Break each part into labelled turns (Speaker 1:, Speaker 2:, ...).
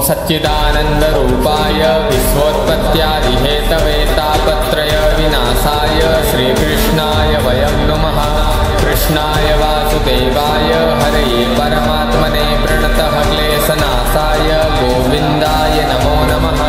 Speaker 1: सच्चिदानन्दरूपाय विश्वोत्पत्त्यादिहेतवे तापत्रय विनाशाय श्रीकृष्णाय वयं नुमः। कृष्णाय वासुदेवाय हरये परमात्मने प्रणतः क्लेशनाशाय गोविन्दाय नमो नमः।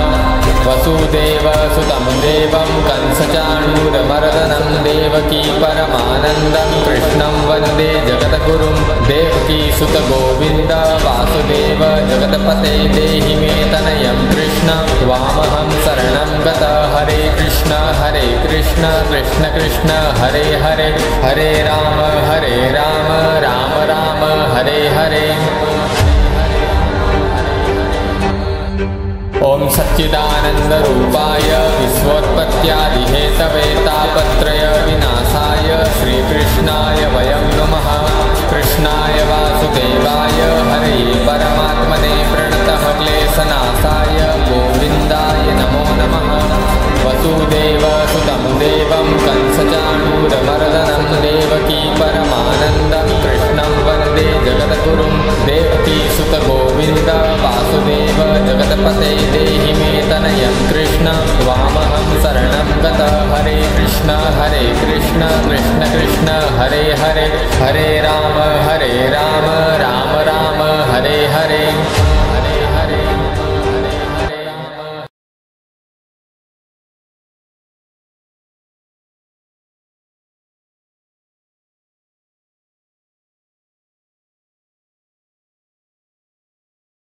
Speaker 1: वसुदेवसुतं देवं कंसचाणूरमर्दनं देवकी परमानन्दं कृष्णं वन्दे जगद्गुरुं। देवकीसुत गोविन्द वासुदेव जगत्पते देहि मे तनयं कृष्ण त्वामहं शरणं गतः। हरे कृष्ण कृष्ण कृष्ण हरे हरे, हरे राम राम राम हरे हरे। ओम सच्चिदानन्दरूपाय विश्वोत्पत्त्यादिहेतवे तापत्रय विनाशाय श्रीकृष्णाय वयं नुमः। कृष्णाय वासुदेवाय हरये परमात्मने प्रणतः क्लेशनाशाय गोविन्दाय नमो नमः। वसुदेवसुतं देवं कंसचाणूरमर्दनं देवकी परमानन्दं कृष्णं वन्दे जगद्गुरुं। देवकीसुत गोविन्द वासुदेव जगत्पते देहि मे तनयं कृष्ण त्वामहं शरणं गतः। हरे कृष्ण कृष्ण कृष्ण हरे हरे, हरे राम राम राम हरे हरे।